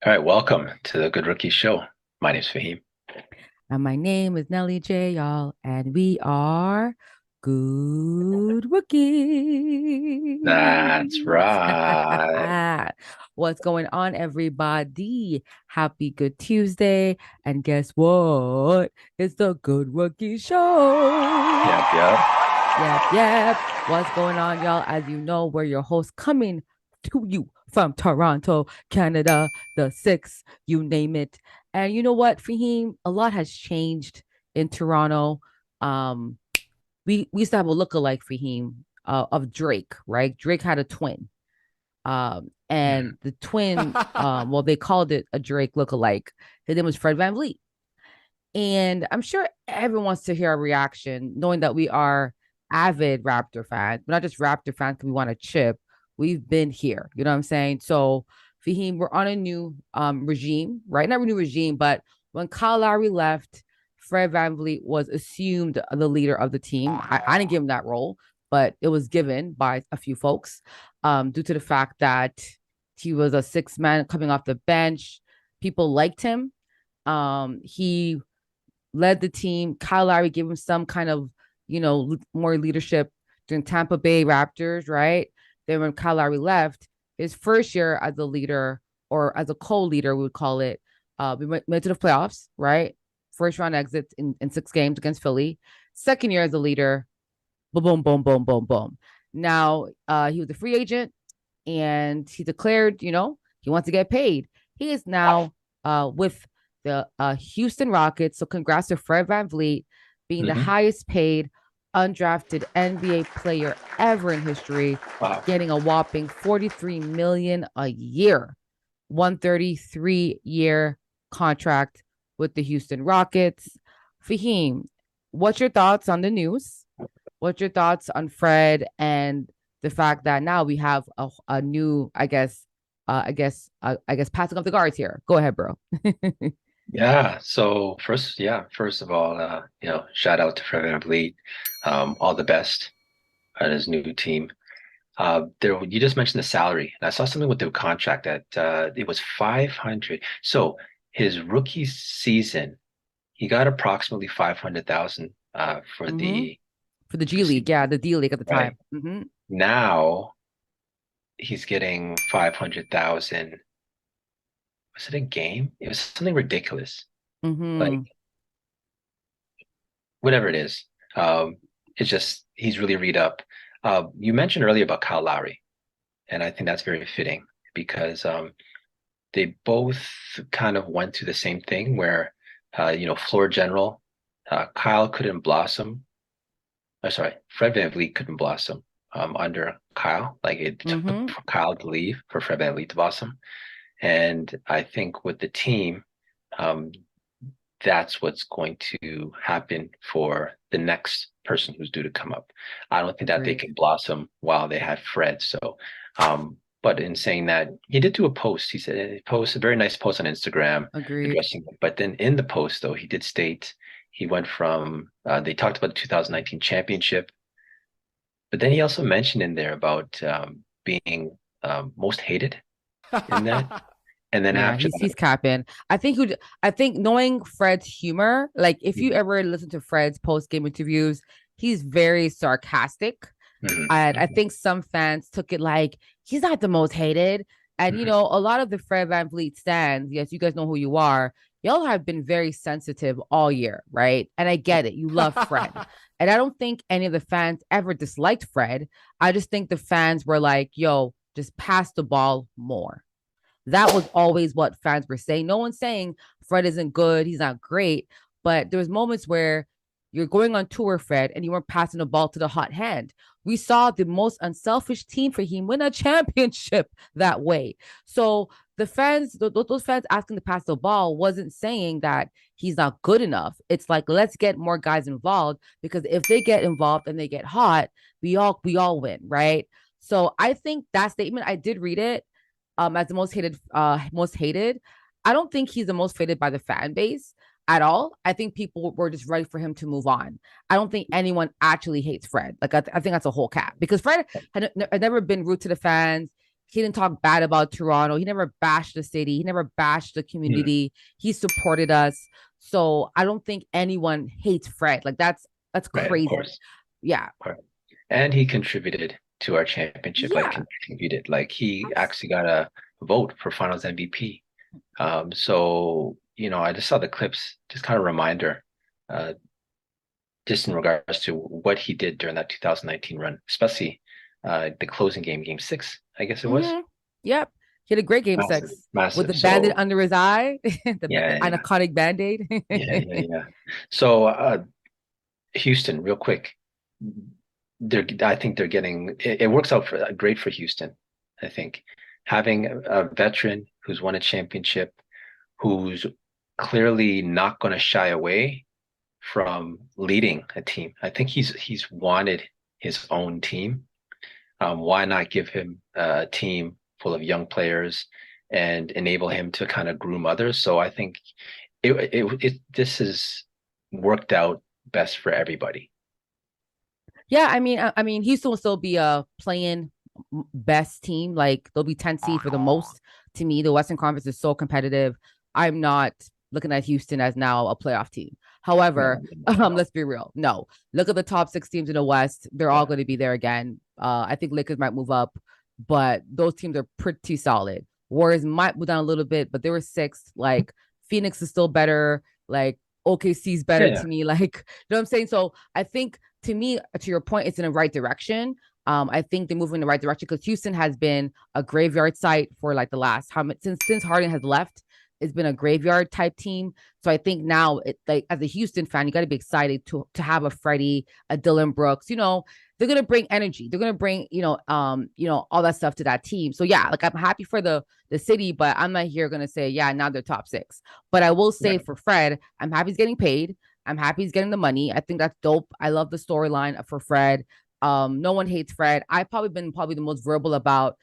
All right, welcome to the Good Rookie Show. My name's Faheem. And my name is Nelly J, y'all, and we are good That's rookies. right. What's going on, everybody? Happy Good Tuesday. And guess what? It's the Good Rookie Show. Yep, yep. Yep. What's going on, y'all? As you know, we're your hosts coming to you from Toronto, Canada, the six, you name it. And you know what, Fahim? A lot has changed in Toronto. Um, we used to have a lookalike Fahim of Drake, right? Drake had a twin. And the twin, well, they called it a Drake lookalike. His name was Fred VanVleet. And I'm sure everyone wants to hear our reaction, knowing that we are avid Raptor fans, but not just Raptor fans because we want to chip. We've been here. You know what I'm saying? So, Fahim, we're on a new regime, right? Not a new regime, but when Kyle Lowry left, Fred VanVleet was assumed the leader of the team. I didn't give him that role, but it was given by a few folks due to the fact that he was a six man coming off the bench. People liked him. He led the team. Kyle Lowry gave him some kind of, more leadership during Tampa Bay Raptors, right? Then when Kyle Lowry left, his first year as a leader or as a co-leader, we would call it, we went to the playoffs, right? First round exits in 6 games against Philly. Second year as a leader, boom, boom, boom, boom, boom, boom. Now he was a free agent and he declared, he wants to get paid. He is now with the Houston Rockets. So congrats to Fred VanVleet being the Hmm. highest paid undrafted NBA player ever in history, Wow. getting a whopping 43 million a year, 133-year contract with the Houston Rockets. Fahim, what's your thoughts on the news? What's your thoughts on Fred and the fact that now we have a new, I guess, passing of the guards here. Go ahead, bro. Yeah. So first of all, shout out to Fred VanVleet. All the best on his new team. There, you just mentioned the salary, and I saw something with the contract that it was 500. So his rookie season, he got approximately 500,000 for Mm-hmm. the For the for the G League, season, yeah, the D League at the right? time. Mm-hmm. Now he's getting 500,000. Was it a game? It was something ridiculous. Like Mm-hmm. whatever it is. It's just he's really read up. You mentioned earlier about Kyle Lowry, and I think that's very fitting because they both kind of went through the same thing where floor general, Kyle couldn't blossom. Sorry, Fred VanVleet couldn't blossom under Kyle. Like it took Mm-hmm. for Kyle to leave for Fred VanVleet to blossom. And I think with the team, um, that's what's going to happen for the next person who's due to come up. I don't think that they Agreed. can blossom while they have Fred. So, but in saying that, he did do a post. He said he posted a very nice post on Instagram Agreed. addressing it. But then in the post, though, he did state he went from they talked about the 2019 championship, but then he also mentioned in there about being most hated in that. And then Yeah, after he's that, capping. I think knowing Fred's humor, like if you mhm, ever listen to Fred's post game interviews, he's very sarcastic. mhm, And I mhm, think some fans took it like he's not the most hated. And mhm, a lot of the Fred VanVleet stands, yes, you guys know who you are. Y'all have been very sensitive all year, right? And I get it. You love Fred. And I don't think any of the fans ever disliked Fred. I just think the fans were like, yo, just pass the ball more. That was always what fans were saying. No one's saying Fred isn't good, he's not great, but there was moments where you're going on tour, Fred, and you weren't passing the ball to the hot hand. We saw the most unselfish team for him win a championship that way. So the fans, those fans asking to pass the ball, wasn't saying that he's not good enough. It's like let's get more guys involved because if they get involved and they get hot, we all win, right? So I think that statement, I did read it as the most hated. I don't think he's the most hated by the fan base at all. I think people were just ready for him to move on. I don't think anyone actually hates Fred. Like I think that's a whole cap because Fred had never been rude to the fans. He didn't talk bad about Toronto. He never bashed the city. He never bashed the Mm, community. He supported us. So I don't think anyone hates Fred. Like that's right, of crazy. course. Yeah. Of course. And he contributed to our championship, like Yeah. contributed. Like he actually got a vote for Finals MVP. So, I just saw the clips, just kind of reminder, uh, just in regards to what he did during that 2019 run, especially the closing game, game six, I guess it was. Yep. He had a great game Massive, six with massive. the bandit So under his eye, the yeah, yeah, anacondic band-aid. yeah, yeah, yeah. So Houston, real quick, I think they're getting it works out great for Houston. I think having a veteran who's won a championship, who's clearly not going to shy away from leading a team. I think he's wanted his own team. Why not give him a team full of young players and enable him to kind of groom others? So I think this has worked out best for everybody. Yeah, I mean, Houston will still be a playing best team. Like they'll be 10 seed for the most. To me, the Western Conference is so competitive. I'm not looking at Houston as now a playoff team. No, However, no, no. let's be real. No, look at the top six teams in the West. They're all Yeah, going to be there again. I think Lakers might move up, but those teams are pretty solid. Warriors might move down a little bit, but they were sixth. Like Phoenix is still better. Like OKC's better yeah, to me. Like, you know what I'm saying? So I think to me, to your point, it's in the right direction. I think they're moving in the right direction because Houston has been a graveyard site for like the last how much since Harden has left. It's been a graveyard type team. So I think now, like as a Houston fan, you got to be excited to have a Freddie, a Dylan Brooks. They're gonna bring energy. They're gonna bring all that stuff to that team. So yeah, like I'm happy for the city, but I'm not here gonna say yeah now they're top six. But I will say right. for Fred, I'm happy he's getting paid. I'm happy he's getting the money. I think that's dope. I love the storyline for Fred. No one hates Fred. I've probably been the most verbal about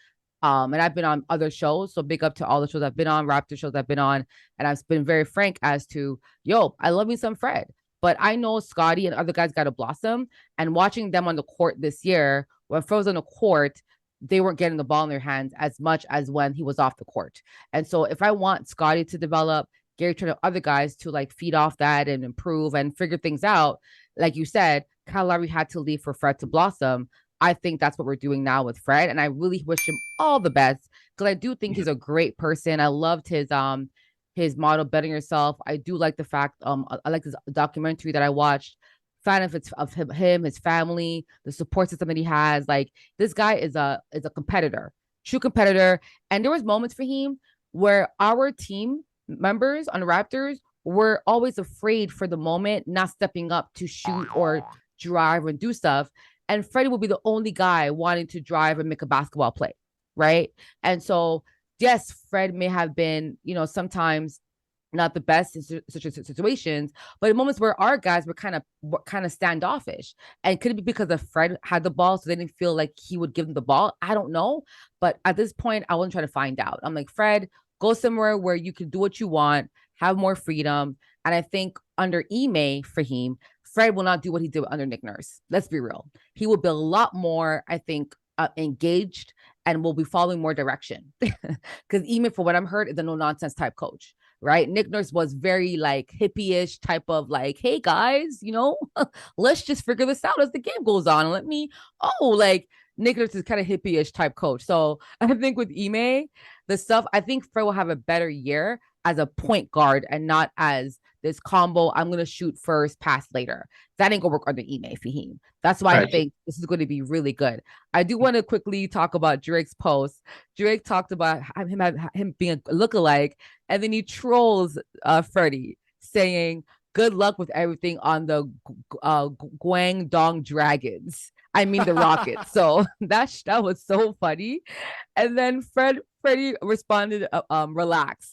and I've been on other shows. So big up to all the shows I've been on, Raptor shows I've been on. And I've been very frank as to, yo, I love me some Fred. But I know Scotty and other guys got to blossom. And watching them on the court this year, when Fred was on the court, they weren't getting the ball in their hands as much as when he was off the court. And so if I want Scotty to develop, Gary Trent, other guys to like feed off that and improve and figure things out, like you said, Kyle Lowry had to leave for Fred to blossom. I think that's what we're doing now with Fred, and I really wish him all the best because I do think Yeah. he's a great person. I loved his motto, "Betting Yourself." I do like the fact I like this documentary that I watched. Fan of him, his family, the support system that he has. Like this guy is a competitor, true competitor. And there was moments for him where our team members on the Raptors were always afraid for the moment, not stepping up to shoot or drive and do stuff. And Freddie will be the only guy wanting to drive and make a basketball play, right? And so, yes, Fred may have been, sometimes not the best in such situations, but in moments where our guys were kind of standoffish. And could it be because of Fred had the ball, so they didn't feel like he would give them the ball? I don't know, but at this point, I wasn't trying to find out. I'm like, Fred, go somewhere where you can do what you want, have more freedom. And I think under Ime Faheem, Fred will not do what he did under Nick Nurse. Let's be real. He will be a lot more, I think, engaged and will be following more direction. Because Ime, for what I'm heard, is a no nonsense type coach, right? Nick Nurse was very like hippie-ish type of like, hey guys, let's just figure this out as the game goes on. And like Nick Nurse is kind of hippie-ish type coach. So I think with Ime, I think Fred will have a better year as a point guard and not as this combo. I'm going to shoot first, pass later. That ain't going to work under Ime Fahim. That's why All I right. think this is going to be really good. I do want to quickly talk about Drake's post. Drake talked about him being a lookalike, and then he trolls Freddie saying, good luck with everything on the Guangdong Dragons. I mean the Rockets. So that was so funny. And then Freddie responded, relax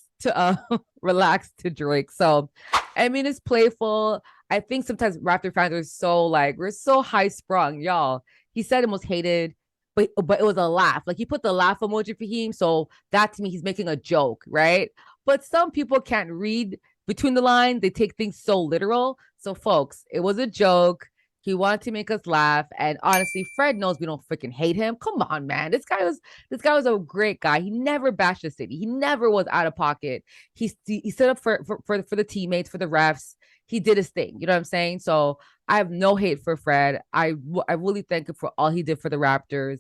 relax to Drake. So I mean it's playful. I think sometimes Raptor fans are so like we're so high sprung, y'all. He said it was hated, but it was a laugh. Like he put the laugh emoji for him. So that to me, he's making a joke, right? But some people can't read between the lines. They take things so literal. So folks, it was a joke. He wanted to make us laugh. And honestly, Fred knows we don't freaking hate him. Come on, man. This guy was a great guy. He never bashed the city. He never was out of pocket. He stood up for the teammates, for the refs. He did his thing. You know what I'm saying? So I have no hate for Fred. I really thank him for all he did for the Raptors.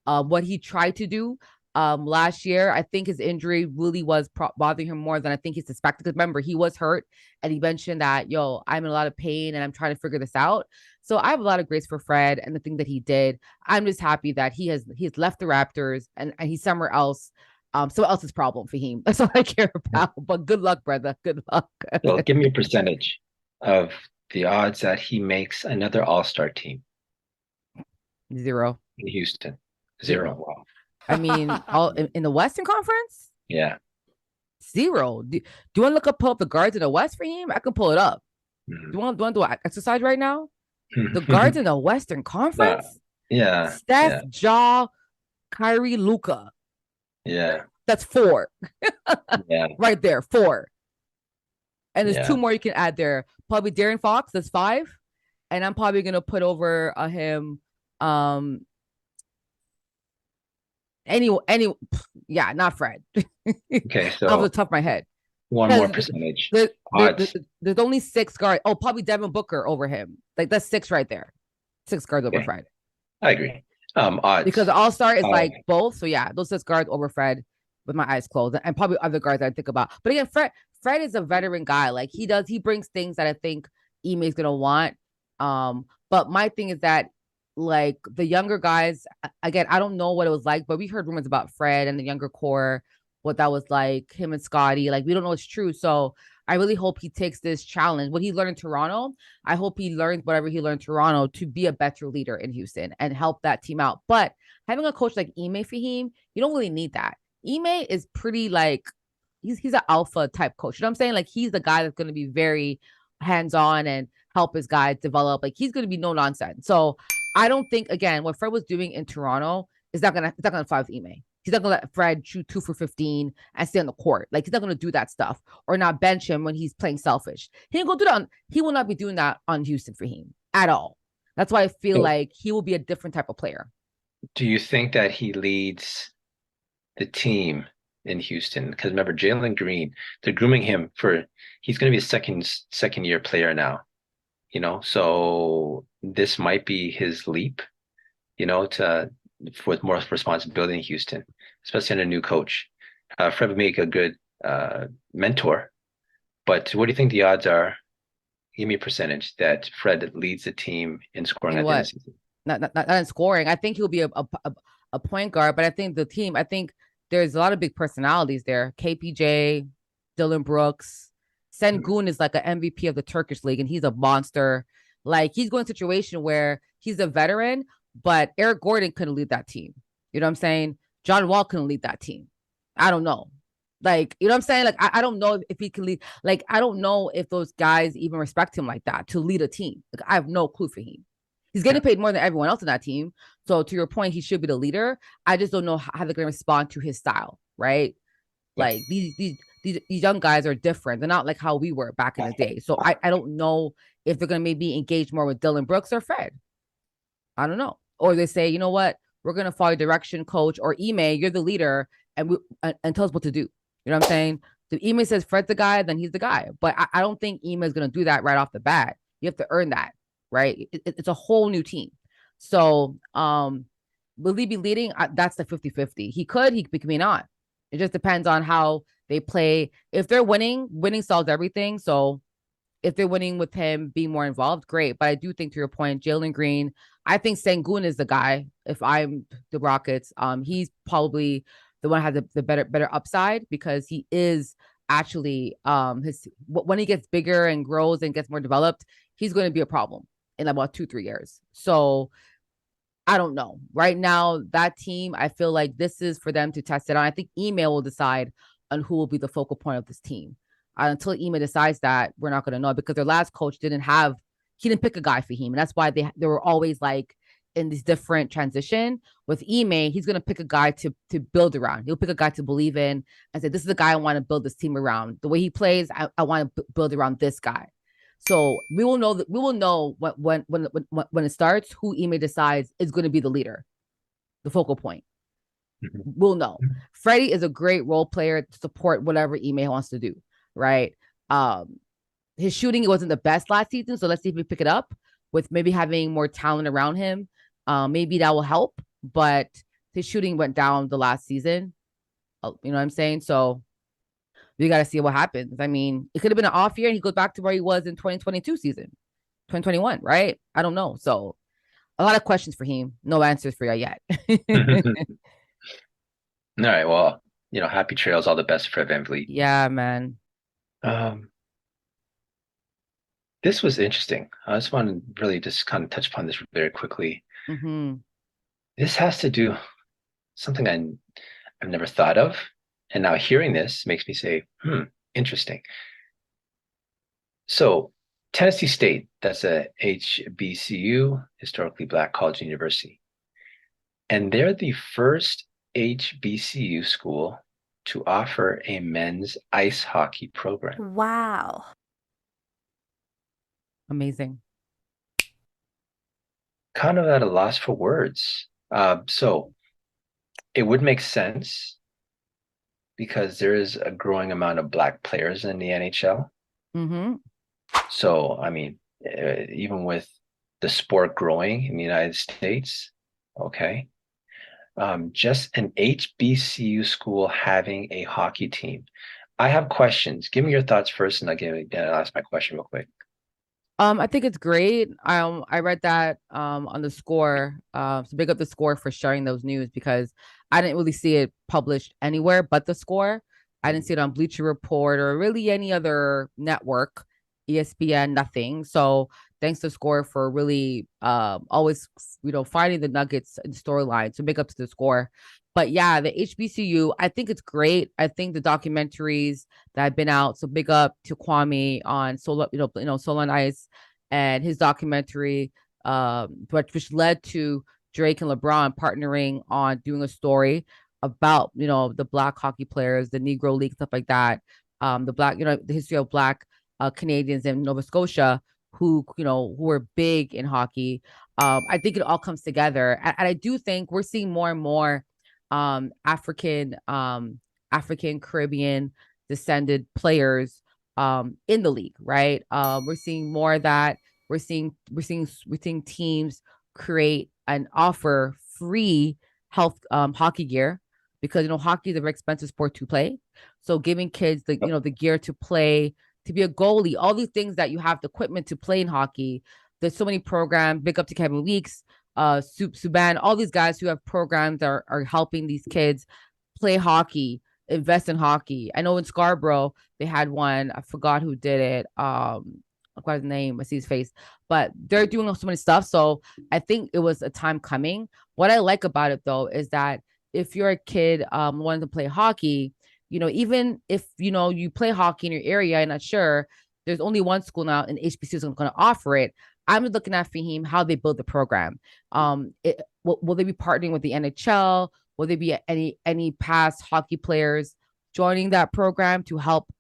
What he tried to do last year, I think his injury really was bothering him more than I think he suspected. Because remember, he was hurt and he mentioned that, yo, I'm in a lot of pain and I'm trying to figure this out. So I have a lot of grace for Fred and the thing that he did. I'm just happy that he's left the Raptors and he's somewhere else. Someone else's problem for him. That's all I care about. But good luck, brother. Good luck. So give me a percentage of the odds that he makes another All-Star team 0. in Houston. 0. Wow. I mean, all in the Western Conference? Yeah. 0. Do you want to pull up the guards in the West for him? I can pull it up. Mhm. Do you want to do an exercise right now? The guards in the Western Conference? Yeah. Steph, Ja, Kyrie, Luka. Yeah. That's 4. Yeah. Right there, 4. And there's Yeah. 2 more you can add there. Probably Darren Fox, that's 5. And I'm probably gonna put over him. Yeah, not Fred. Okay, Off so the top of my head. one more percentage. There's only 6 guards. Oh, probably Devin Booker over him. Like that's 6 right there. 6 guards over Okay. Fred. I agree. Odds. Because the All-Star is like both. So yeah, those 6 guards over Fred with my eyes closed. And probably other guards I think about. But again, Fred is a veteran guy. Like he brings things that I think Ime is gonna want. But my thing is that like the younger guys, again, I don't know what it was like, but we heard rumors about Fred and the younger core, what that was like, him and Scotty. Like we don't know it's true. So I really hope he takes this challenge. What he learned in Toronto, I hope he learns whatever he learned in Toronto to be a better leader in Houston and help that team out. But having a coach like Ime Faheem, you don't really need that. Ime is pretty like he's an alpha type coach. You know what I'm saying? Like he's the guy that's going to be very hands-on and help his guys develop. Like he's going to be no nonsense. So I don't think again what Fred was doing in Toronto is not gonna fly with Ime. He's not gonna let Fred shoot 2 for 15 and stay on the court. Like he's not gonna do that stuff or not bench him when he's playing selfish. He ain't gonna do that. He will not be doing that on Houston for him at all. That's why I feel like he will be a different type of player. Do you think that he leads the team in Houston? Because remember, Jalen Green, they're grooming him he's going to be a second year player now. So this might be his leap, with more responsibility in Houston, especially under a new coach. Fred would make a good mentor, but what do you think the odds are? Give me a percentage that Fred leads the team in scoring at the end of the season. Not in scoring. I think he'll be a point guard, but I think the team, there's a lot of big personalities there. KPJ, Dylan Brooks, Sengun is like an MVP of the Turkish league, and he's a monster. Like he's going to a situation where he's a veteran, but Eric Gordon couldn't lead that team. You know what I'm saying? John Wall couldn't lead that team. I don't know. Like, you know what I'm saying? Like, I don't know if he can lead. Like, I don't know if those guys even respect him like that to lead a team. Like, I have no clue for him. He's getting paid more than everyone else in that team. So to your point, he should be the leader. I just don't know how they're going to respond to his style, right? Like these young guys are different. They're not like how we were back in the day. So I don't know if they're going to maybe engage more with Dylan Brooks or Fred. I don't know. Or they say, you know what? We're going to follow direction, coach, or Ime, you're the leader, and tell us what to do. You know what I'm saying? If Ime says Fred's the guy, then he's the guy. But I don't think Ime is going to do that right off the bat. You have to earn that, right? It's a whole new team. So will he be leading? That's the 50-50. He may not. It just depends on how they play. If they're winning solves everything. So if they're winning with him being more involved, great. But I do think, to your point, Jalen Green, I think Sengun is the guy. If I'm the Rockets, he's probably the one who has the better upside, because he is actually when he gets bigger and grows and gets more developed, he's going to be a problem in about 2-3 years. So I don't know. Right now, that team, I feel like this is for them to test it on. I think Ime will decide on who will be the focal point of this team. Until Ime decides that, we're not going to know, because their last coach didn't pick a guy for him. And that's why they were always like in this different transition. With Ime, he's going to pick a guy to build around. He'll pick a guy to believe in and say, this is the guy I want to build this team around. The way he plays, I want to build around this guy. So we will know that we will know when it starts who Ime decides is going to be the leader, the focal point. Mhm. We'll know. Freddie is a great role player to support whatever Ime wants to do, right? Um, his shooting wasn't the best last season, so let's see if we pick it up with maybe having more talent around him. Maybe that will help, but his shooting went down the last season. You know what I'm saying? So we got to see what happens. I mean, it could have been an off year and he goes back to where he was in 2022 season, 2021, right? I don't know. So a lot of questions for him. No answers for you yet. All right. Well, happy trails. All the best, Fred VanVleet. Yeah, man. Um, this was interesting. I just want to really just kind of touch upon this very quickly. Mm-hmm. This has to do something I've never thought of, and now hearing this makes me say, interesting. So, Tennessee State, that's a HBCU, historically Black college university, and they're the first HBCU school to offer a men's ice hockey program. Wow. Amazing. Kind of at a loss for words. So it would make sense because there is a growing amount of Black players in the NHL. Mm-hmm. So, I mean, even with the sport growing in the United States, okay, just an HBCU school having a hockey team. I have questions. Give me your thoughts first, and I'll ask my question real quick. I think it's great. I read that on the score. So big up the score for sharing those news because I didn't really see it published anywhere but the score. I didn't see it on Bleacher Report or really any other network, ESPN, nothing. So thanks to score for really always finding the nuggets in storyline. So big up to the score. But yeah, the HBCU, I think it's great. I think the documentaries that have been out. So big up to Kwame on Solo, Solo on Ice and his documentary, which led to Drake and LeBron partnering on doing a story about the Black hockey players, the Negro League, stuff like that. The Black, the history of Black Canadians in Nova Scotia who were big in hockey. I think it all comes together, and I do think we're seeing more and more African Caribbean descended players in the league, right? We're seeing more of that. We're seeing teams create and offer free health hockey gear because hockey is a very expensive sport to play. So giving kids the gear to play, to be a goalie, all these things that you have the equipment to play in hockey. There's so many programs. Big up to Kevin Weeks, Subban, all these guys who have programs that are helping these kids play hockey, invest in hockey. I know in Scarborough they had one. I forgot who did it. I forgot his name. I see his face, but they're doing so many stuff. So I think it was a time coming. What I like about it though is that if you're a kid wanting to play hockey, even if you play hockey in your area, I'm not sure. There's only one school now in HBCU that's going to offer it. I'm looking at Faheem how they build the program. Will they be partnering with the NHL? Will there be any past hockey players joining that program to help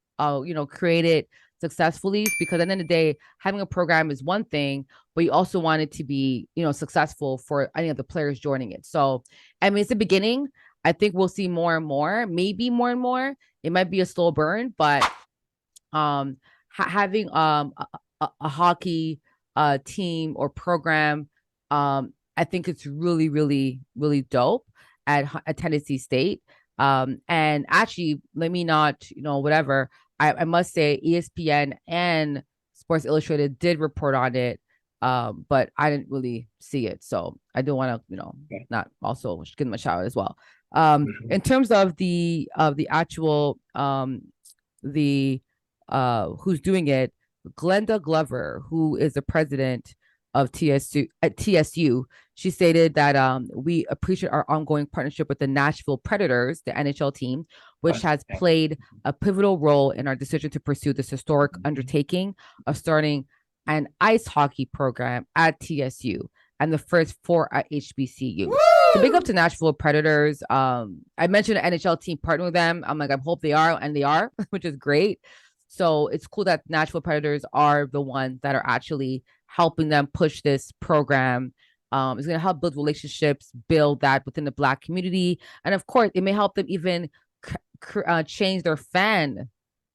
create it successfully? Because at the end of the day, having a program is one thing, but you also want it to be successful for any of the players joining it. So I mean, it's the beginning. I think we'll see more and more, maybe more and more. It might be a slow burn, but having a hockey team or program, I think it's really, really, really dope at Tennessee State. And actually, let me not, whatever. I must say, ESPN and Sports Illustrated did report on it, but I didn't really see it, so I do want to, not also give them a shout out as well. In terms of the actual the who's doing it, Glenda Glover, who is the president of TSU, she stated that we appreciate our ongoing partnership with the Nashville Predators, the NHL team, which has played a pivotal role in our decision to pursue this historic undertaking of starting an ice hockey program at TSU and the first 4 at HBCU. Woo! So big up to Nashville Predators. I mentioned an NHL team partnering with them. I'm like, I hope they are, and they are, which is great. So it's cool that Nashville Predators are the ones that are actually helping them push this program. It's going to help build relationships, build that within the Black community. And of course, it may help them even change their fan,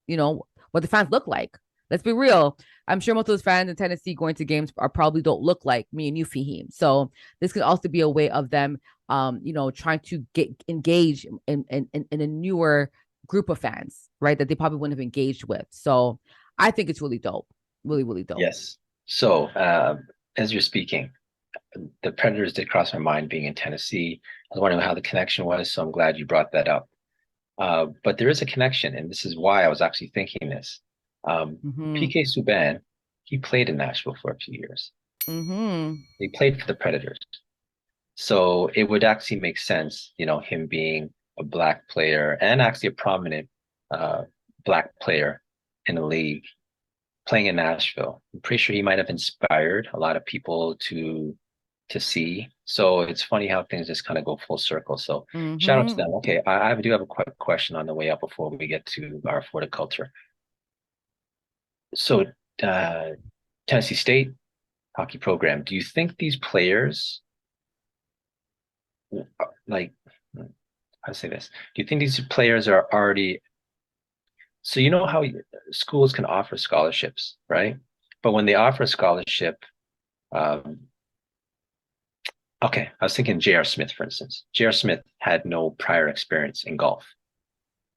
what the fans look like. Let's be real. I'm sure most of those fans in Tennessee going to games are probably don't look like me and you, Faheem. So this could also be a way of them, trying to get engaged in a newer group of fans, right? That they probably wouldn't have engaged with. So I think it's really dope. Really, really dope. Yes. So as you're speaking, the Predators did cross my mind being in Tennessee. I was wondering how the connection was, so I'm glad you brought that up. But there is a connection, and this is why I was actually thinking this. Mm-hmm. PK Subban, he played in Nashville for a few years. Mm-hmm. He played for the Predators. So it would actually make sense, him being a Black player and actually a prominent uh, Black player in the league playing in Nashville. I'm pretty sure he might have inspired a lot of people to see. So it's funny how things just kind of go full circle. So shout out to Mm-hmm. them. Okay, I do have a quick question on the way up before we get to our Florida culture. So uh, Tennessee State hockey program, do you think these players like how to say this? Do you think these players are already so you know how schools can offer scholarships, right? But when they offer a scholarship, um, okay, I was thinking J.R. Smith, for instance. J.R. Smith had no prior experience in golf,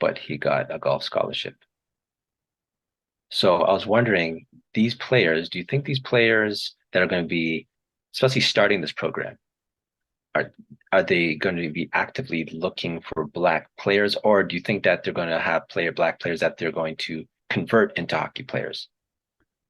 but he got a golf scholarship. So I was wondering, these players, do you think these players that are going to be, especially starting this program, are are they going to be actively looking for Black players, or do you think that they're going to have Black players that they're going to convert into hockey players?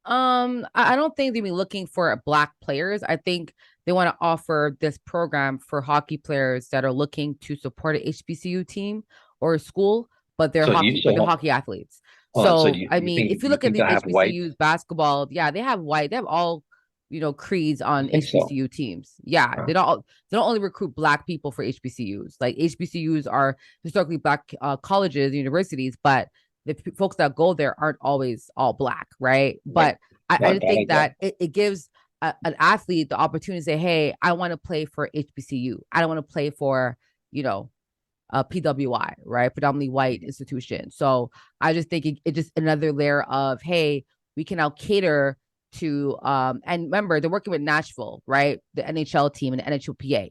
I don't think they'll be looking for Black players. I think they want to offer this program for hockey players that are looking to support a HBCU team or a school, but they're So you hockey, but they're so hockey athletes. hold on. So So I you mean, think if you look at these they'll have white? HBCUs basketball, yeah, they have white, they have all creeds You on think so? HBCU teams. Yeah, Huh. they don't only recruit Black people for HBCUs. Like HBCUs are historically Black colleges, universities, but the folks that go there aren't always all Black, right? Right. But No, I I just think like that. that it gives an athlete the opportunity to say, hey, I want to play for HBCU. I don't want to play for, you know, PWI, right? Predominantly white institution. So I just think it just another layer of, hey, we can now cater to and remember they're working with Nashville, right? The NHL team and the NHLPA.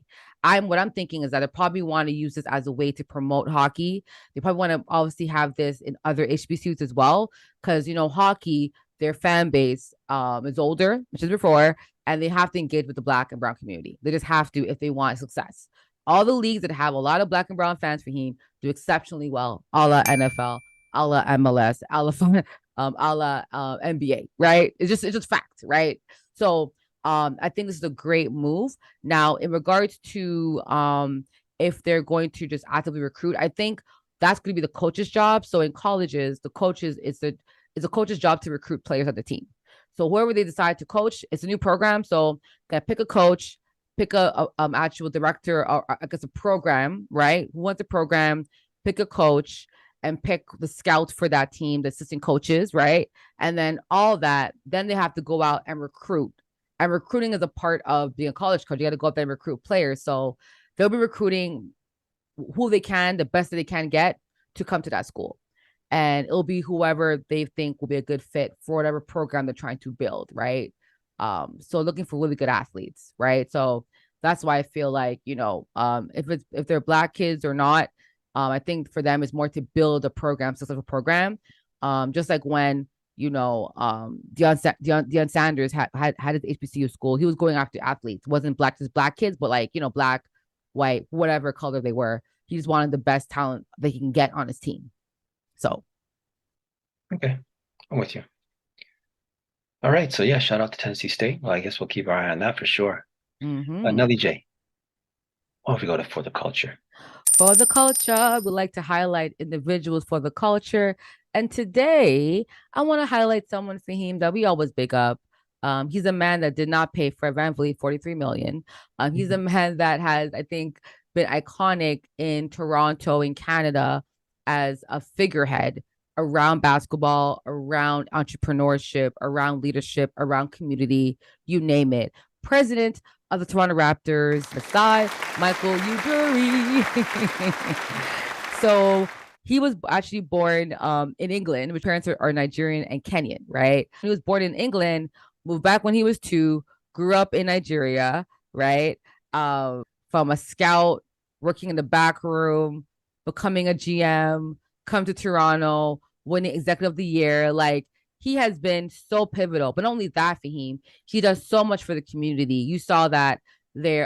What I'm thinking is that they probably want to use this as a way to promote hockey. They probably want to obviously have this in other HBCUs as well, because hockey, their fan base is older, which is before, and they have to engage with the Black and Brown community. They just have to if they want success. All the leagues that have a lot of Black and Brown fans for him do exceptionally well, a la NFL, a la MLS, a la NBA, right? It's just fact, right? So I think this is a great move. Now, in regards to if they're going to just actively recruit, I think that's going to be the coach's job. So in colleges, the coaches it's a coach's job to recruit players on the team. So whoever they decide to coach, it's a new program. So can pick a coach, pick a actual director, or I guess a program, right? Who wants a program? Pick a coach and pick the scout for that team, the assistant coaches, right? And then all that, then they have to go out and recruit. And recruiting is a part of being a college coach. You got to go out there and recruit players. So they'll be recruiting who they can, the best that they can get to come to that school. And it'll be whoever they think will be a good fit for whatever program they're trying to build, right? So looking for really good athletes, right? So that's why I feel like, if they're Black kids or not, I think for them it's more to build a program, successful program. Just like when Deion Sanders had his HBCU school. He was going after athletes. It wasn't Black just Black kids, but like, Black, white, whatever color they were. He just wanted the best talent that he can get on his team. So Okay, I'm with you. All right, so yeah, shout out to Tennessee State. Well, I guess we'll keep our eye on that for sure. mm-hmm. Nelly J, what if we go to for the culture? For the culture, we like to highlight individuals for the culture. And today, I want to highlight someone for him that we always big up. He's a man that did not pay Fred VanVleet 43 million. He's a Mhm. man that has, I think, been iconic in Toronto, in Canada, as a figurehead around basketball, around entrepreneurship, around leadership, around community, you name it. President of the Toronto Raptors, Masai Michael Ujiri. So he was actually born in England. His parents are Nigerian and Kenyan, right? He was born in England, moved back when he was 2, grew up in Nigeria, right? From a scout, working in the back room, becoming a GM, come to Toronto, winning executive of the year. Like, he has been so pivotal. But not only that, Faheem, he does so much for the community. You saw that they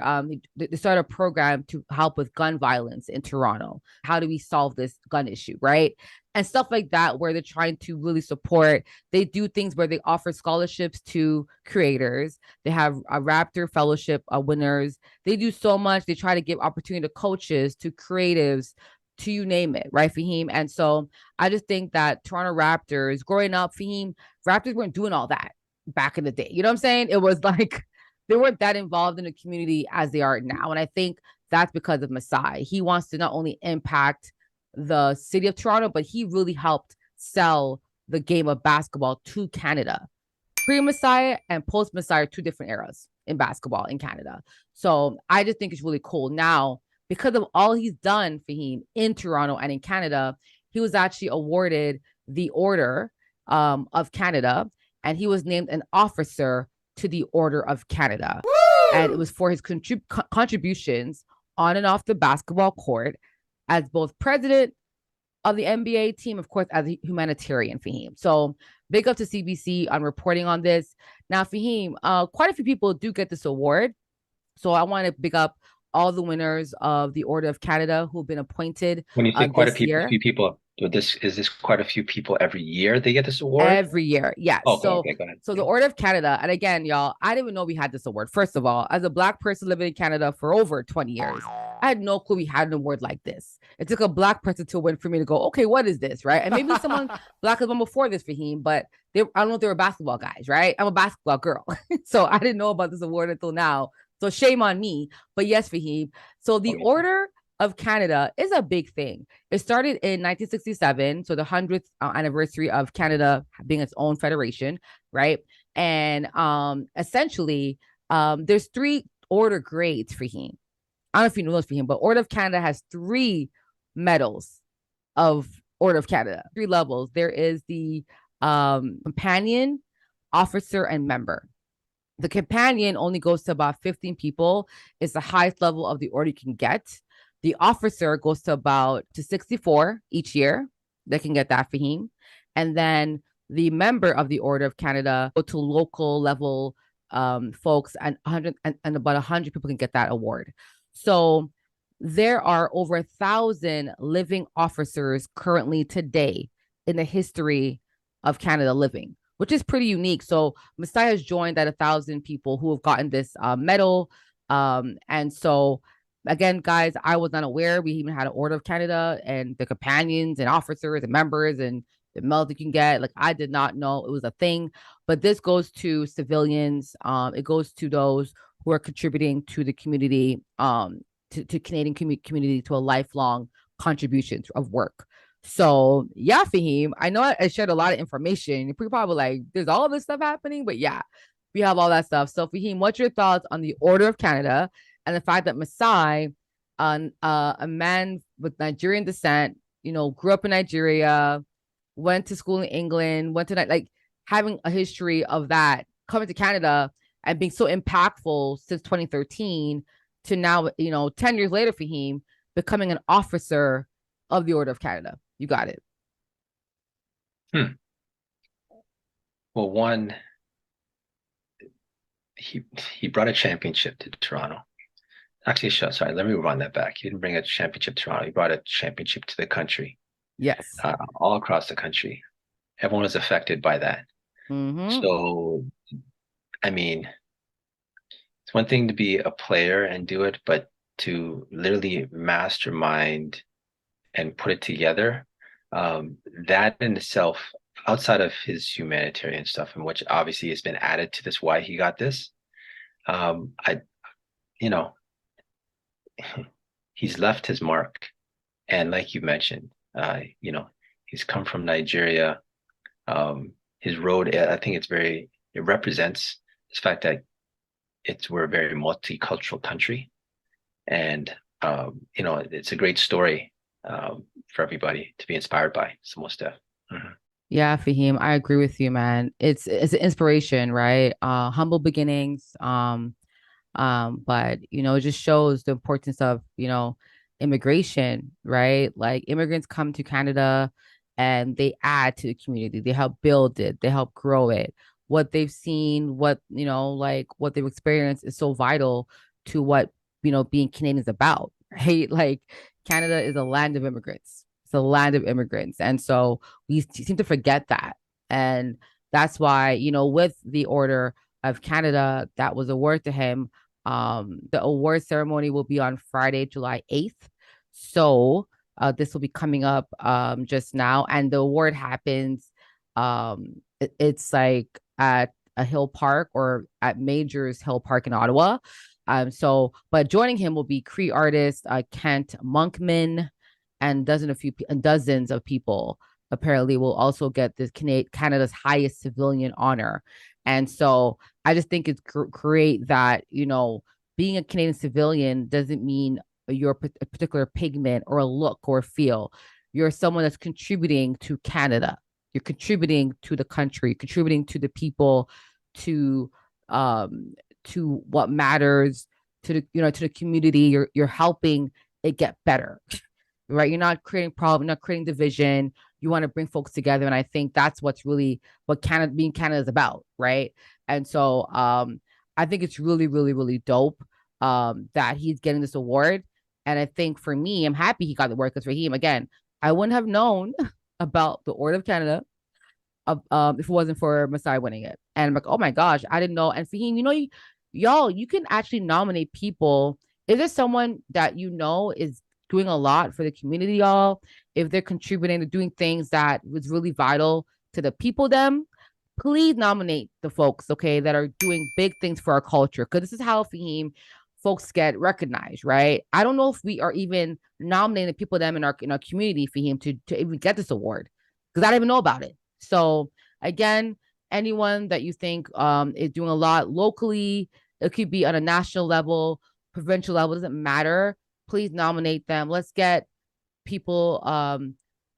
started a program to help with gun violence in Toronto. How do we solve this gun issue, right? And stuff like that, where they're trying to really support. They do things where they offer scholarships to creators. They have a Raptor Fellowship winners. They do so much. They try to give opportunity to coaches, to creatives, to you name it, right, Faheem? And so I just think that Toronto Raptors, growing up, Faheem, Raptors weren't doing all that back in the day. You know what I'm saying? It was like they weren't that involved in the community as they are now. And I think that's because of Masai. He wants to not only impact the city of Toronto, but he really helped sell the game of basketball to Canada. Pre-Masai and post-Masai are 2 different eras in basketball in Canada. So I just think it's really cool. Now, because of all he's done for him in Toronto and in Canada, he was actually awarded the Order of Canada, and he was named an officer to the Order of Canada. Woo! And it was for his contributions on and off the basketball court as both president of the NBA team, of course, as a humanitarian, Faheem. So big up to CBC on reporting on this. Now, Faheem, quite a few people do get this award. So I want to big up all the winners of the Order of Canada who've been appointed When you say quite a this year. few people, is this quite a few people every year they get this award? Every year, yes. Okay, okay, go ahead. So the Order of Canada, and again, y'all, I didn't even know we had this award. First of all, as a Black person living in Canada for over 20 years, I had no clue we had an award like this. It took a Black person to win for me to go, okay, what is this, right? And maybe someone Black has won before this for him, but I don't know if they were basketball guys, right? I'm a basketball girl, so I didn't know about this award until now. So shame on me. But yes, Faheem. So the Order of Canada is a big thing. It started in 1967, so the 100th anniversary of Canada being its own federation, right? And essentially, there's 3 order grades for him. I don't know if you know this for him, but Order of Canada has 3 medals of Order of Canada, 3 levels. There is the companion, officer, and member. The companion only goes to about 15 people. It's the highest level of the order you can get. The officer goes to 64 each year. They can get that for him. And then the member of the Order of Canada go to local level folks, and 100 and about 100 people can get that award. So there are over 1,000 living officers currently today in the history of Canada living, which is pretty unique. So Masai has joined that 1,000 people who have gotten this medal. And so again, guys, I was not aware we even had an Order of Canada and the companions and officers and members and the medals you can get. Like, I did not know it was a thing. But this goes to civilians. It goes to those who are contributing to the community, to Canadian community, to a lifelong contribution of work. So yeah, Faheem, I know I shared a lot of information. You're probably like, there's all this stuff happening, but yeah, we have all that stuff. So Faheem, what's your thoughts on the Order of Canada and the fact that Masai, a man with Nigerian descent, grew up in Nigeria, went to school in England, went to like having a history of that, coming to Canada and being so impactful since 2013 to now, 10 years later for him, becoming an officer of the Order of Canada. You got it. Well, one, he brought a championship to Toronto. Actually, sorry, let me run that back. He didn't bring a championship to Toronto. He brought a championship to the country. Yes. All across the country. Everyone was affected by that. Mm-hmm. So, I mean, it's one thing to be a player and do it, but to literally mastermind and put it together, that in itself, outside of his humanitarian stuff, and which obviously has been added to this, why he got this, he's left his mark. And like you mentioned, He's come from Nigeria. His road, I think it represents the fact that we're a very multicultural country, and it's a great story for everybody to be inspired by. So most def. Mhm. Yeah, Fahim, I agree with you, man. It's an inspiration, right? Humble beginnings. But it just shows the importance of, immigration, right? Like immigrants come to Canada and they add to the community. They help build it, they help grow it. What they've seen, like what they've experienced is so vital to what, being Canadian is about, right? Like Canada is a land of immigrants. It's a land of immigrants. And so we seem to forget that. And that's why, with the Order of Canada that was awarded to him, the award ceremony will be on Friday, July 8th. So this will be coming up just now. And the award happens, it's like at a hill park or at Majors Hill Park in Ottawa. But joining him will be Cree artist Kent Monkman and dozens of people apparently will also get this Canada's highest civilian honor. And so I just think it's great that, being a Canadian civilian doesn't mean you're a particular pigment or a look or a feel. You're someone that's contributing to Canada. You're contributing to the country, contributing to the people, to what matters, to the community. You're helping it get better, right? You're not creating problem, not creating division. You want to bring folks together, and I think that's what's really what being Canada is about, right? And so I think it's really, really, really dope that he's getting this award. And I think for me, I'm happy he got the award because for him, again, I wouldn't have known about the Order of Canada if it wasn't for Masai winning it. And I'm like, oh my gosh, I didn't know. And for him, y'all, you can actually nominate people. Is there someone that is doing a lot for the community, y'all? If they're contributing to doing things that was really vital to the people, them, please nominate the folks, okay, that are doing big things for our culture. Because this is how Faheem folks get recognized, right? I don't know if we are even nominating the people them in our community for him to even get this award because I don't even know about it. So again, anyone that you think is doing a lot locally, it could be on a national level, provincial level, doesn't matter. Please nominate them. Let's get people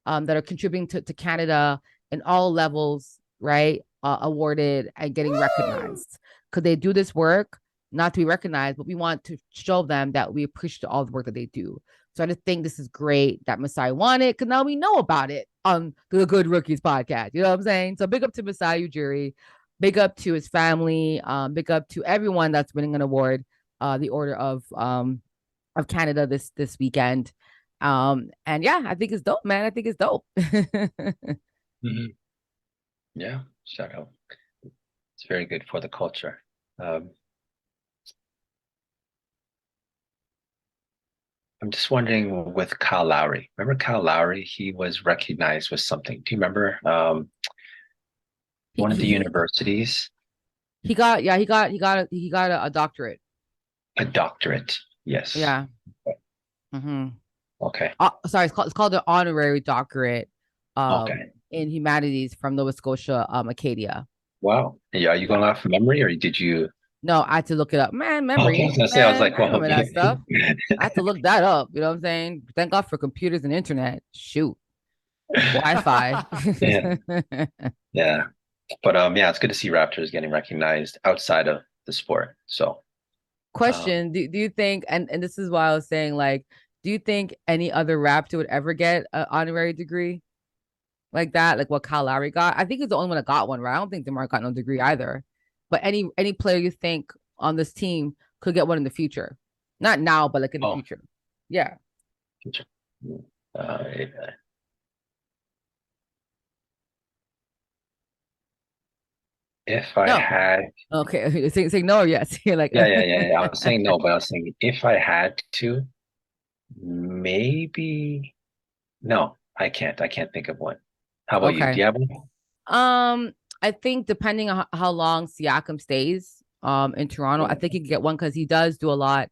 that are contributing to Canada in all levels, right? Awarded and getting recognized because they do this work not to be recognized, but we want to show them that we appreciate all the work that they do. So I just think this is great that Masai won it because now we know about it on the Good Rookies podcast. You know what I'm saying? So big up to Masai Ujiri, big up to his family, big up to everyone that's winning an award, the Order of Canada this weekend. And yeah, I think it's dope, man. I think it's dope. Mm-hmm. Yeah, shout out. It's very good for the culture. I'm just wondering with Kyle Lowry. Remember Kyle Lowry? He was recognized with something. Do you remember one of the universities? He got a doctorate. A doctorate. Yes. Yeah. Mm-hmm. Okay. Sorry, it's called an honorary doctorate Okay. in humanities from Nova Scotia, Acadia. Wow. Yeah, are you going off memory or did you? No, I had to look it up. Man, memory. Okay, I was gonna say, I was Man, like, I well, remember that stuff. I had to look that up. You know what I'm saying? Thank God for computers and internet. Shoot. Wi-Fi. yeah, yeah. But yeah, it's good to see Raptors getting recognized outside of the sport. So Question, do you think, and this is why I was saying, like, do you think any other Raptor would ever get an honorary degree like that, like what Kyle Lowry got? I think he's the only one that got one, right? I don't think DeMar got no degree either. But any player you think on this team could get one in the future, not now, but like in the future. Yeah. Uh, if I had, okay, say no or yes. You're like, yeah. I was saying no, but I was saying if I had to, maybe. No, I can't. I can't think of one. How about you? Do okay. you have one? I think depending on how long Siakam stays in Toronto, I think he can get one because he does do a lot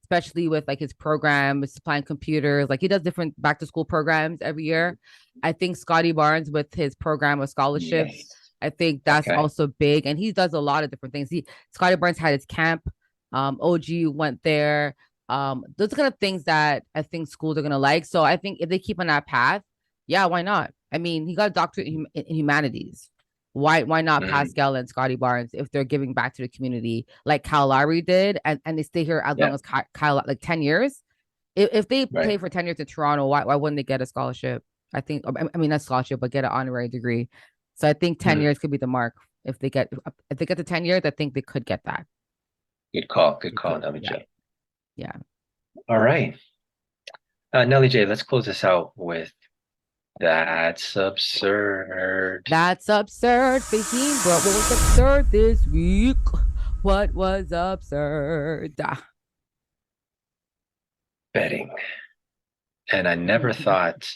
especially with like his program, supplying computers. Like he does different back to school programs every year. I think Scotty Barnes with his program of scholarships, Yes. I think that's Okay. also big. And he does a lot of different things. Scotty Barnes had his camp. OG went there. Those are kind of things that I think schools are gonna like. So I think if they keep on that path, yeah, why not? I mean, he got a doctorate in humanities. Why not Mm, Pascal and Scotty Barnes if they're giving back to the community like Kyle Lowry did, and they stay here as long yeah. as Kyle, like 10 years? If they Right. play for 10 years in Toronto, why wouldn't they get a scholarship? I think, I mean, not scholarship, but get an honorary degree. So I think 10 Mm, years could be the mark. If they get to 10 years, I think they could get that. good call. Good They call, could, yeah, LJ. yeah. All right. Nelly J, let's close this out with that's absurd. That's absurd, Faheem. But what was absurd this week? What was absurd? Betting. And I never thought,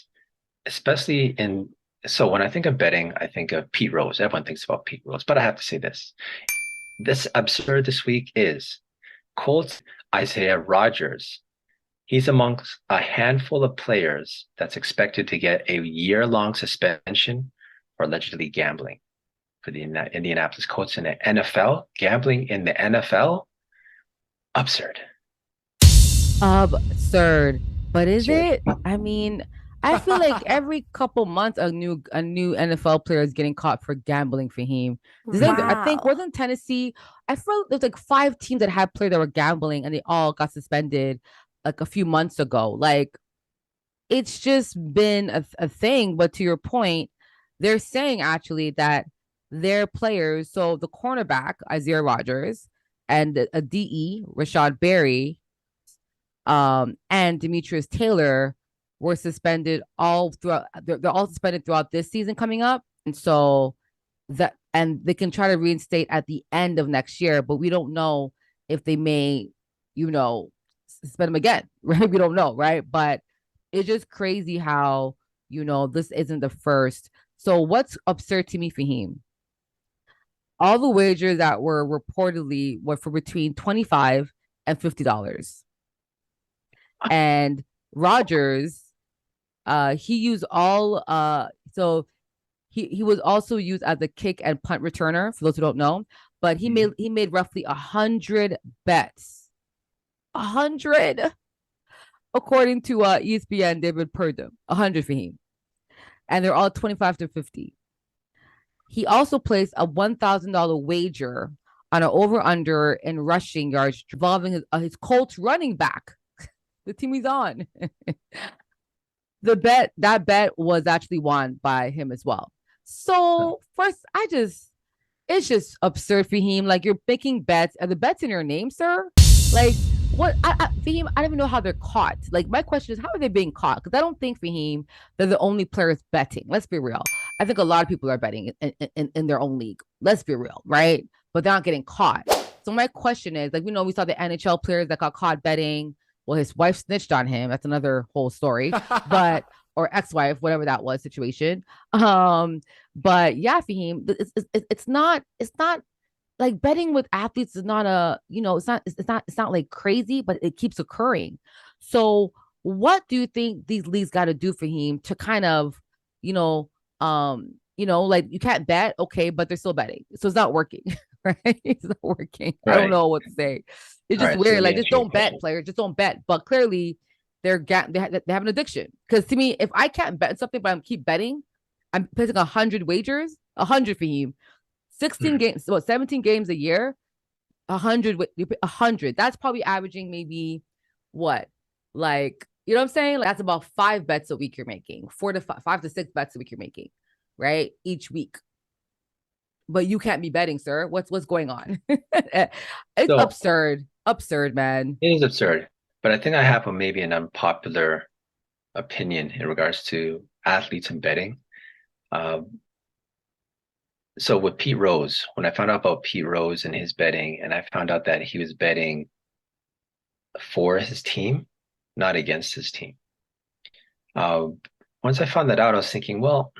especially in, so when I think of betting, I think of Pete Rose. Everyone thinks about Pete Rose, but I have to say this. This absurd this week is Colts Isaiah Rodgers. He's amongst a handful of players that's expected to get a year-long suspension for allegedly gambling for the Indianapolis Colts in the NFL. Gambling in the NFL, absurd. Absurd. But is Absurd. it? I mean, I feel like every couple months a new NFL player is getting caught for gambling for him. I think Wow. wasn't Tennessee? I feel there's like five teams that had players that were gambling and they all got suspended like a few months ago. Like it's just been a thing. But to your point, they're saying actually that their players, so the cornerback, Isaiah Rogers, and a DE, Rashad Berry, and Demetrius Taylor were suspended all throughout. They're all suspended throughout this season coming up, and so that and they can try to reinstate at the end of next year, but we don't know if they may, suspend them again, right? We don't know, right? But it's just crazy how this isn't the first. So what's absurd to me, Fahim? All the wagers that were reportedly were for between $25 and $50, and Rogers, he used all so he was also used as a kick and punt returner for those who don't know, but he made roughly 100 bets, 100 according to ESPN David Purdom, 100 for him, and they're all 25 to 50. He also placed a $1,000 wager on an over under in rushing yards involving his Colts running back, the team he's on. That bet was actually won by him as well. So first, it's just absurd for him. Like you're making bets. Are the bets in your name, sir? Like what? Fahim, I don't even know how they're caught. Like my question is, how are they being caught? Because I don't think Fahim they're the only players betting. Let's be real. I think a lot of people are betting in their own league. Let's be real, right? But they're not getting caught. So my question is, like, we saw the NHL players that got caught betting. Well, his wife snitched on him. That's another whole story. But or ex-wife, whatever that was situation. But yeah, Fahim, it's not like betting with athletes is not it's not like crazy, but it keeps occurring. So what do you think these leagues got to do for him to kind of, you know, like you can't bet, okay, but they're still betting, so it's not working, right? It's not working. I don't Right. know what to say. It's All just right. So weird. let me Like, just answer your don't bet, question. players. Just don't bet. But clearly, they have an addiction. Because to me, if I can't bet something, but I keep betting, I'm placing 100 wagers, 100 for him. 16 Mm, games, 17 games a year, 100. That's probably averaging maybe what, like, you know what I'm saying? Like, that's about 5 bets a week you're making, 5 to 6 bets a week you're making, right? Each week. But you can't be betting, sir. What's going on? It's So absurd, man. it is absurd, but I think I have maybe an unpopular opinion in regards to athletes and betting. Um, so with Pete Rose, when I found out about Pete Rose and his betting, and I found out that he was betting for his team, not against his team. Uh, Once I found that out, I was thinking, well,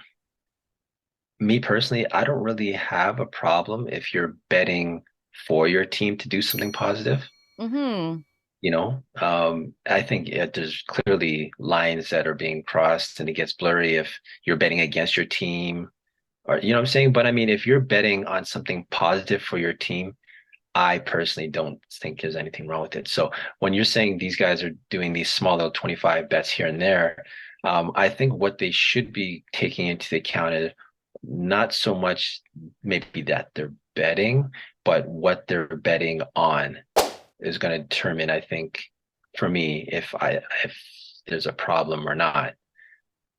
me personally, I don't really have a problem if you're betting for your team to do something positive. Mm-hmm. I think there's clearly lines that are being crossed and it gets blurry if you're betting against your team or you know what I'm saying? But I mean, if you're betting on something positive for your team, I personally don't think there's anything wrong with it. So when you're saying these guys are doing these small little 25 bets here and there, I think what they should be taking into account is not so much maybe that they're betting, but what they're betting on is going to determine, I think, for me, if there's a problem or not.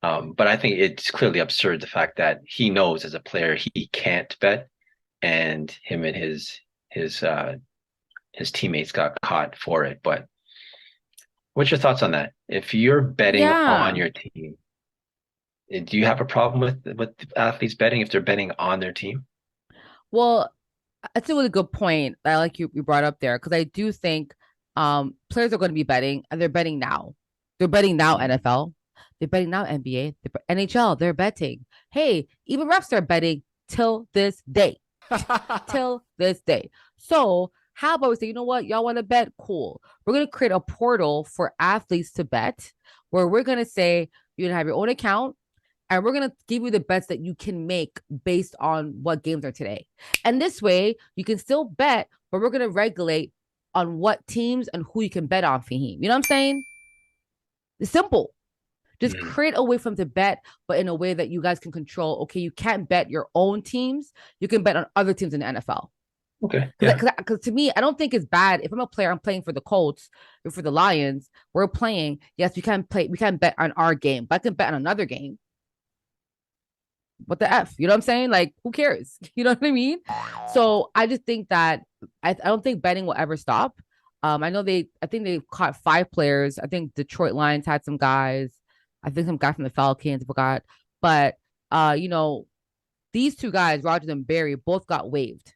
But I think it's clearly absurd the fact that he knows as a player he can't bet, and him and his teammates got caught for it. But what's your thoughts on that? If you're betting on Yeah. your team, do you have a problem with athletes betting if they're betting on their team? Well, that's a really good point. I like you brought up there because I do think players are going to be betting and they're betting now. They're betting now Mhm. NFL. They're betting now NBA, NHL. They're betting. Hey, even refs are betting till this day. Till this day. So how about we say, you know what, y'all want to bet? Cool. We're gonna create a portal for athletes to bet where we're gonna say you're gonna have your own account and we're gonna give you the bets that you can make based on what games are today. And this way you can still bet, but we're gonna regulate on what teams and who you can bet on, Fahim. You know what I'm saying? It's simple. Just Mhm. create a way for them to bet, but in a way that you guys can control. Okay, you can't bet your own teams. You can bet on other teams in the NFL. Okay. Yeah. Because to me, I don't think it's bad. If I'm a player, I'm playing for the Colts or for the Lions. We're playing. Yes, we can play. We can bet on our game, but I can bet on another game. What the f? You know what I'm saying? Like, who cares? You know what I mean? So I just think that I don't think betting will ever stop. I know I think they caught 5 players. I think Detroit Lions had some guys. I think some guy from the Falcons forgot. But you know, these 2 guys, Rogers and Barry, both got waived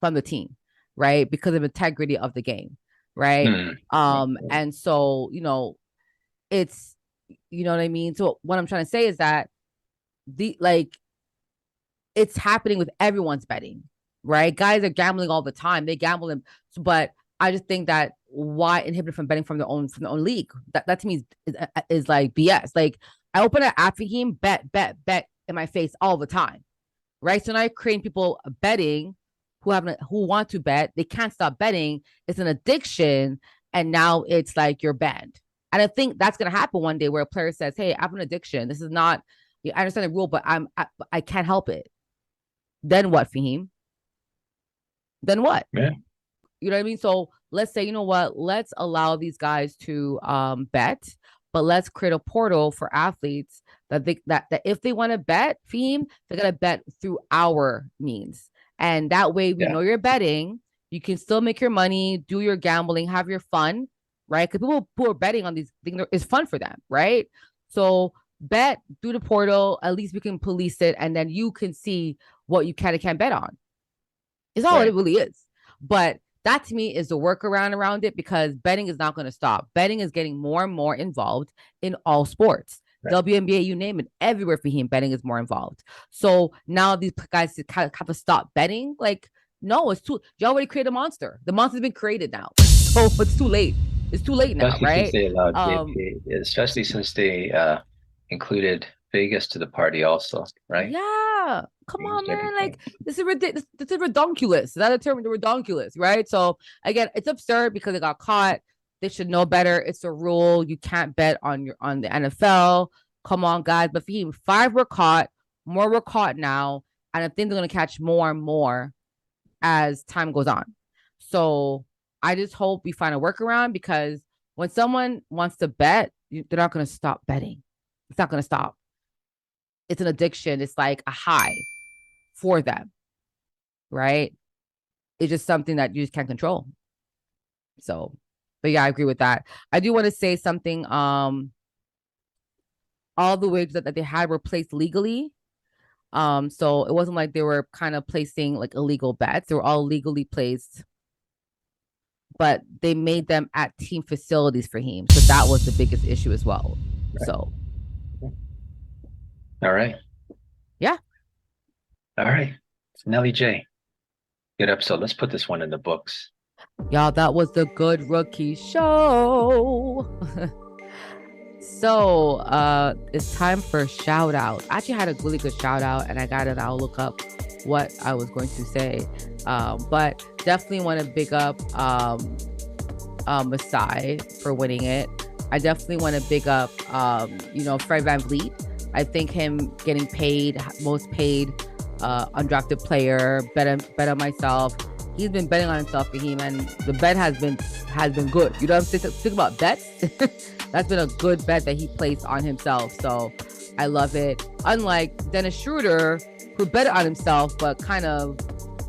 from the team, right? Because of integrity of the game, right? Mhm. Right. And so, it's you know what I mean? So what I'm trying to say is that the like it's happening with everyone's betting, right? Guys are gambling all the time. They gamble them, but I just think that why inhibit from betting from their own league? That to me is like BS. Like I open an app for him, bet in my face all the time, right? So now you're creating people betting who want to bet. They can't stop betting. It's an addiction, and now it's like you're banned. And I think that's gonna happen one day where a player says, "Hey, I have an addiction. This is not. I understand the rule, but I can't help it." Then what, Fahim? Then what? Yeah. You know what I mean? So let's say, you know what? Let's allow these guys to bet, but let's create a portal for athletes that if they want to bet, Fahim, they're gonna bet through our means. And that way we Yeah. know you're betting. You can still make your money, do your gambling, have your fun, right? Because people who are betting on these things is fun for them, right? So bet through the portal. At least we can police it, and then you can see what you can and can't bet on. It's all it Right. really is. But that to me is the workaround around it because betting is not going to stop. Betting is getting more and more involved in all sports. Right. WNBA, you name it, everywhere for him, betting is more involved. So now these guys have to stop betting. Like, no, it's too. You already created a monster. The monster's been created now, so it's too late. It's too late now, Especially since right? they allowed Um, JP, especially since they included Vegas to the party also, right? Yeah. Come Changed on, man. everything. Like this is ridiculous. This is redonkulous. That term, the redonkulous, right? So again, it's absurd because it got caught. They should know better. It's a rule. You can't bet on the NFL. Come on, guys. But for him, 5 were caught. More were caught now, and I think they're gonna catch more and more as time goes on. So I just hope we find a workaround because when someone wants to bet, they're not gonna stop betting. It's not gonna stop. It's an addiction. It's like a high for them, right? It's just something that you just can't control. So, but yeah, I agree with that. I do want to say something. All the wigs that they had were placed legally. So it wasn't like they were kind of placing like illegal bets. They were all legally placed, but they made them at team facilities for him. So that was the biggest issue as well. Right. So All right. yeah, All right. Nelly J. Good episode. Let's put this one in the books. Y'all, that was the Good Rookie Show. So it's time for shout out. I actually had a really good shout out and I got it. I'll look up what I was going to say. But definitely want to big up Masai for winning it. I definitely want to big up Fred VanVleet. I think him getting paid, most paid undrafted player, bet on myself. He's been betting on himself, Faheem, and the bet has been good. You know what I'm saying? Think about bets. That's been a good bet that he placed on himself. So I love it. Unlike Dennis Schroeder, who bet on himself, but kind of,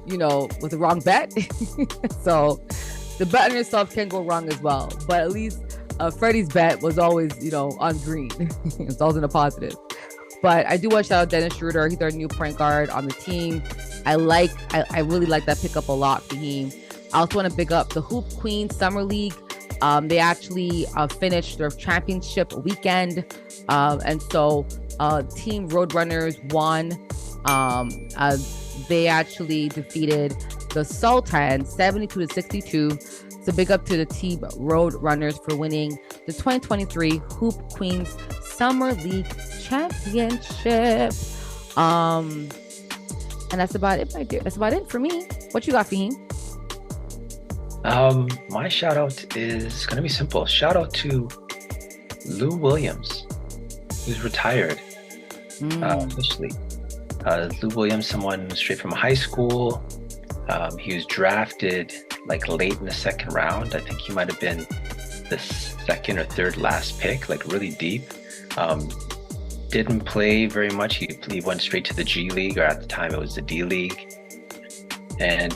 with the wrong bet. So the bet on yourself can go wrong as well. But at least Freddie's bet was always, on green. It's always in a positive. But I do want to shout out Dennis Schroeder. He's our new point guard on the team. I really like that pickup a lot for him. I also want to big up the Hoop Queen Summer League. They actually finished their championship weekend. And so Team Roadrunners won. They actually defeated the Sultans 72-62. So big up to the Team Roadrunners for winning the 2023 Hoop Queens Summer League Championship. And that's about it, my dear. That's about it for me. What you got, Faheem? My shout out is going to be simple. Shout out to Lou Williams, who's retired officially. Lou Williams, someone straight from high school. He was drafted like late in the second round. I think he might have been the second or third last pick, like really deep. Didn't play very much. He went straight to the G League, or at the time it was the D League, and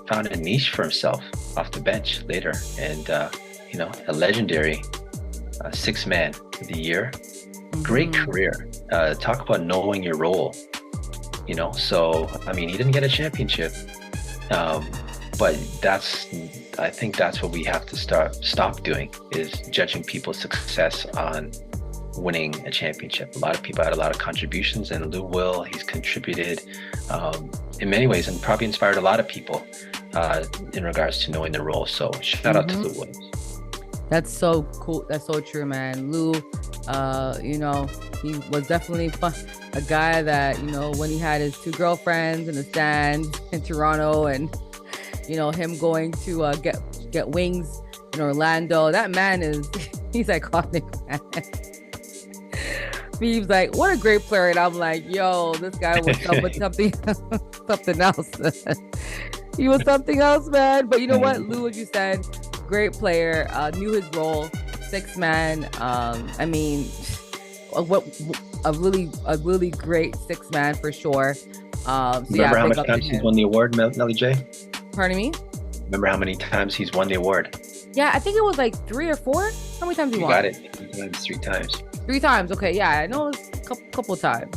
found a niche for himself off the bench later, and a legendary sixth man of the year. Great career. Talk about knowing your role. So I mean, he didn't get a championship, but I think that's what we have to stop doing, is judging people's success on winning a championship. A lot of people had a lot of contributions, and Lou Will, he's contributed in many ways and probably inspired a lot of people in regards to knowing their role. So shout out to Lou Williams. That's so cool. That's so true, man. Lou, he was definitely fun. A guy that, when he had his two girlfriends in the stands in Toronto, and, him going to get wings in Orlando. That man he's iconic, man. He's like, what a great player. And I'm like, yo, this guy was something else. He was something else, man. But you know what, Lou, as you said, great player, knew his role, sixth man. I mean, a really great sixth man for sure. Remember how many times he's won the award, Nelly J? Pardon me? Remember how many times he's won the award? Yeah, I think it was like 3 or 4. How many times he won? You got it. 3 times. 3 times. Okay, yeah, I know it was a couple times.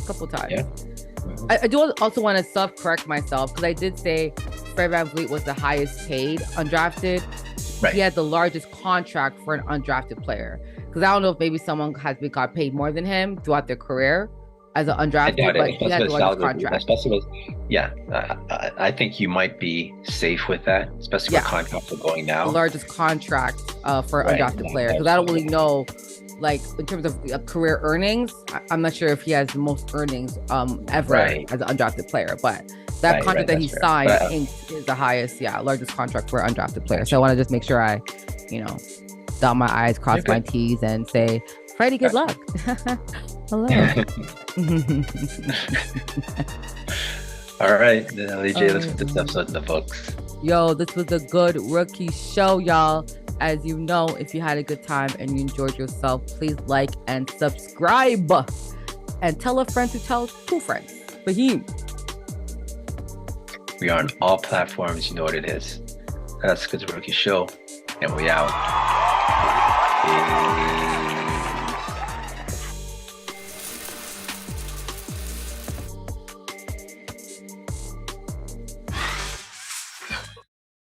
Yeah. I do also want to self-correct myself, because I did say Fred VanVleet was the highest paid undrafted. Right. He had the largest contract for an undrafted player. Because I don't know if maybe someone got paid more than him throughout their career as an undrafted, but he had the largest contract. I think you might be safe with that, especially with contracts are going now. The largest contract for an undrafted player, because I don't really know, like, in terms of career earnings, I'm not sure if he has the most earnings ever as an undrafted player, but that contract that he signed is the highest, largest contract for an undrafted player. So I want to just make sure I, dot my I's, cross my T's, and say, Freddie, good luck. Hello. All right, LJ, let's put this episode in the books. Yo, this was a Good Rookie Show, y'all. As you know, if you had a good time and you enjoyed yourself, please like and subscribe. And tell a friend to tell 2 friends. Faheem. We are on all platforms. You know what it is. That's Good Rookie Show, and we out.